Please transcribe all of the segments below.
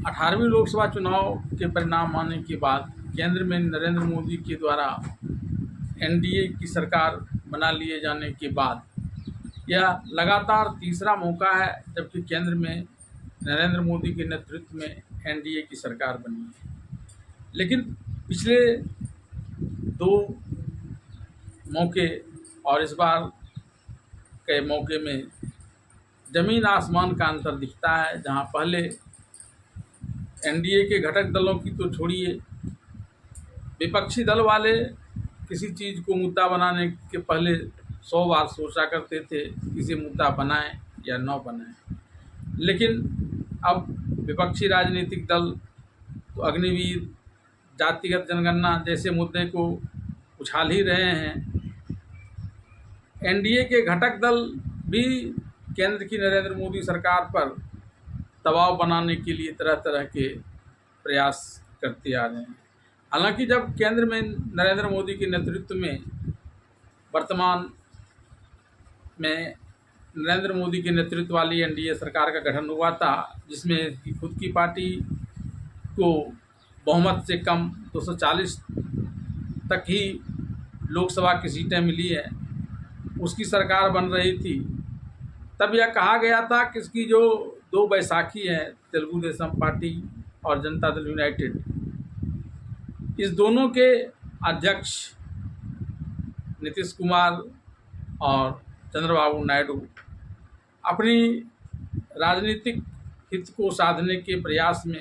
18वीं लोकसभा चुनाव के परिणाम आने के बाद केंद्र में नरेंद्र मोदी के द्वारा एनडीए की सरकार बना लिए जाने के बाद यह लगातार तीसरा मौका है जबकि केंद्र में नरेंद्र मोदी के नेतृत्व में एनडीए की सरकार बनी है। लेकिन पिछले दो मौके और इस बार के मौके में ज़मीन आसमान का अंतर दिखता है। जहां पहले एनडीए के घटक दलों की तो छोड़िए, विपक्षी दल वाले किसी चीज़ को मुद्दा बनाने के पहले 100 बार सोचा करते थे किसी मुद्दा बनाएं या न बनाएं। लेकिन अब विपक्षी राजनीतिक दल तो अग्निवीर, जातिगत जनगणना जैसे मुद्दे को उछाल ही रहे हैं। एनडीए के घटक दल भी केंद्र की नरेंद्र मोदी सरकार पर दबाव बनाने के लिए तरह तरह के प्रयास करते आ रहे हैं। हालांकि जब केंद्र में नरेंद्र मोदी के नेतृत्व में वर्तमान में नरेंद्र मोदी के नेतृत्व वाली एनडीए सरकार का गठन हुआ था, जिसमें खुद की पार्टी को बहुमत से कम 240 तक ही लोकसभा की सीटें मिली है, उसकी सरकार बन रही थी, तब यह कहा गया था कि इसकी जो दो बैसाखी है, तेलुगु देशम पार्टी और जनता दल यूनाइटेड, इस दोनों के अध्यक्ष नीतीश कुमार और चंद्रबाबू नायडू अपनी राजनीतिक हित को साधने के प्रयास में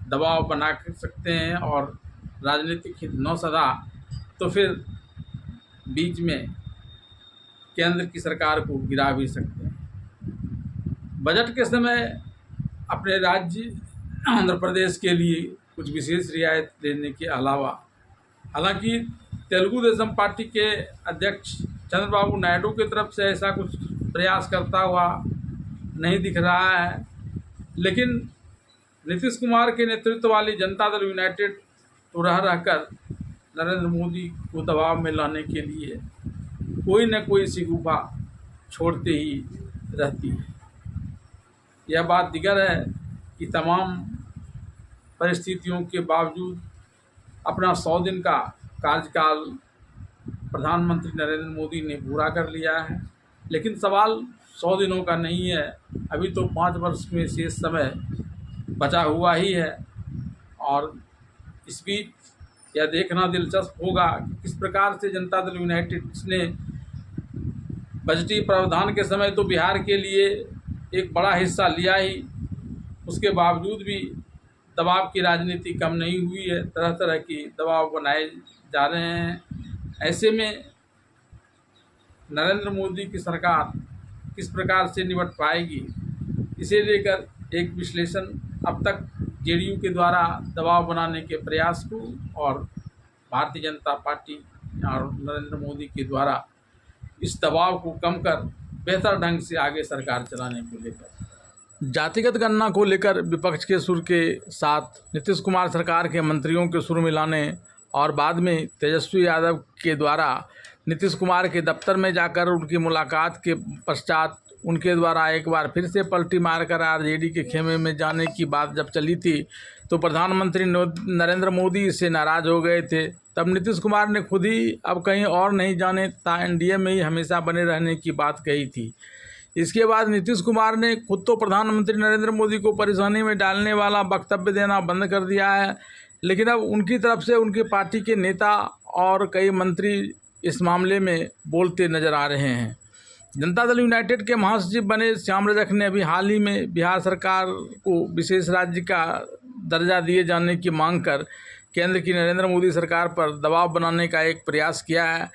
दबाव बना सकते हैं और राजनीतिक हित न सधा तो फिर बीच में केंद्र की सरकार को गिरा भी सकते हैं। बजट के समय अपने राज्य आंध्र प्रदेश के लिए कुछ विशेष रियायत देने के अलावा, हालांकि तेलुगु देशम पार्टी के अध्यक्ष चंद्रबाबू नायडू की तरफ से ऐसा कुछ प्रयास करता हुआ नहीं दिख रहा है, लेकिन नीतीश कुमार के नेतृत्व वाली जनता दल यूनाइटेड तो रहकर नरेंद्र मोदी को दबाव में लाने के लिए कोई न कोई शिगुफा छोड़ते ही रहती है। यह बात दिगर है कि तमाम परिस्थितियों के बावजूद अपना 100 दिन का कार्यकाल प्रधानमंत्री नरेंद्र मोदी ने पूरा कर लिया है। लेकिन सवाल 100 दिनों का नहीं है, अभी तो 5 वर्ष में शेष समय बचा हुआ ही है और इस बीच यह देखना दिलचस्प होगा कि किस प्रकार से जनता दल यूनाइटेड ने बजटीय प्रावधान के समय तो बिहार के लिए एक बड़ा हिस्सा लिया ही, उसके बावजूद भी दबाव की राजनीति कम नहीं हुई है, तरह तरह की दबाव बनाए जा रहे हैं। ऐसे में नरेंद्र मोदी की सरकार किस प्रकार से निपट पाएगी, इसे लेकर एक विश्लेषण अब तक जेडीयू के द्वारा दबाव बनाने के प्रयास को और भारतीय जनता पार्टी और नरेंद्र मोदी के द्वारा इस दबाव को कम कर बेहतर ढंग से आगे सरकार चलाने को लेकर जातिगत गणना को लेकर विपक्ष के सुर के साथ नीतीश कुमार सरकार के मंत्रियों के सुर मिलाने और बाद में तेजस्वी यादव के द्वारा नीतीश कुमार के दफ्तर में जाकर उनकी मुलाकात के पश्चात उनके द्वारा एक बार फिर से पलटी मारकर आरजेडी के खेमे में जाने की बात जब चली थी तो प्रधानमंत्री नरेंद्र मोदी इससे नाराज़ हो गए थे। तब नीतीश कुमार ने खुद ही अब कहीं और नहीं जाने ता एनडीए में ही हमेशा बने रहने की बात कही थी। इसके बाद नीतीश कुमार ने खुद तो प्रधानमंत्री नरेंद्र मोदी को परेशानी में डालने वाला वक्तव्य देना बंद कर दिया है, लेकिन अब उनकी तरफ से उनकी पार्टी के नेता और कई मंत्री इस मामले में बोलते नजर आ रहे हैं। जनता दल यूनाइटेड के महासचिव बने श्याम रजक ने अभी हाल ही में बिहार सरकार को विशेष राज्य का दर्जा दिए जाने की मांग कर केंद्र की नरेंद्र मोदी सरकार पर दबाव बनाने का एक प्रयास किया है।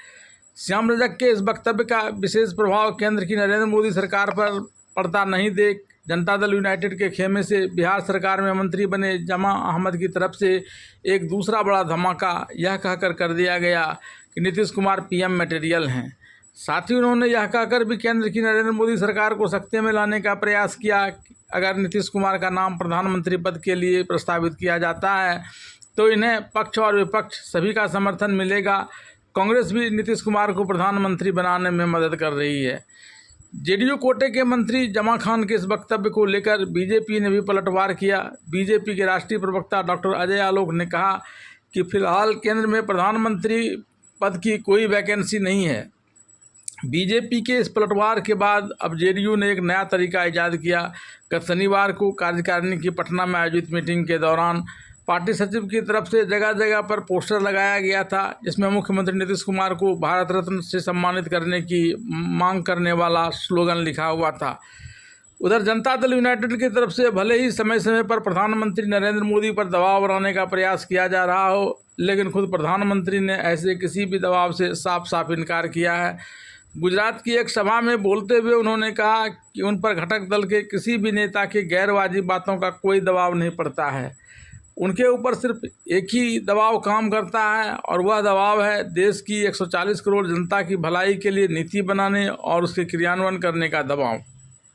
श्याम रजक के इस वक्तव्य का विशेष प्रभाव केंद्र की नरेंद्र मोदी सरकार पर पड़ता नहीं देख जनता दल यूनाइटेड के खेमे से बिहार सरकार में मंत्री बने जमा अहमद की तरफ से एक दूसरा बड़ा धमाका यह कहकर कर दिया गया कि नीतीश कुमार पीएम मटेरियल हैं। साथ ही उन्होंने यह कहकर भी केंद्र की नरेंद्र मोदी सरकार को सत्ता में लाने का प्रयास किया कि अगर नीतीश कुमार का नाम प्रधानमंत्री पद के लिए प्रस्तावित किया जाता है तो इन्हें पक्ष और विपक्ष सभी का समर्थन मिलेगा। कांग्रेस भी नीतीश कुमार को प्रधानमंत्री बनाने में मदद कर रही है। जेडीयू कोटे के मंत्री जमा खान के इस वक्तव्य को लेकर बीजेपी ने भी पलटवार किया। बीजेपी के राष्ट्रीय प्रवक्ता डॉक्टर अजय आलोक ने कहा कि फिलहाल केंद्र में प्रधानमंत्री पद की कोई वैकेंसी नहीं है। बीजेपी के इस पलटवार के बाद अब जेडीयू ने एक नया तरीका ईजाद किया। गत शनिवार को कार्यकारिणी की पटना में आयोजित मीटिंग के दौरान पार्टी सचिव की तरफ से जगह जगह पर पोस्टर लगाया गया था, जिसमें मुख्यमंत्री नीतीश कुमार को भारत रत्न से सम्मानित करने की मांग करने वाला स्लोगन लिखा हुआ था। उधर जनता दल यूनाइटेड की तरफ से भले ही समय समय पर प्रधानमंत्री नरेंद्र मोदी पर दबाव बनाने का प्रयास किया जा रहा हो, लेकिन खुद प्रधानमंत्री ने ऐसे किसी भी दबाव से साफ साफ इनकार किया है। गुजरात की एक सभा में बोलते हुए उन्होंने कहा कि उन पर घटक दल के किसी भी नेता की गैरवाजिब बातों का कोई दबाव नहीं पड़ता है। उनके ऊपर सिर्फ एक ही दबाव काम करता है और वह दबाव है देश की 140 करोड़ जनता की भलाई के लिए नीति बनाने और उसके क्रियान्वयन करने का दबाव।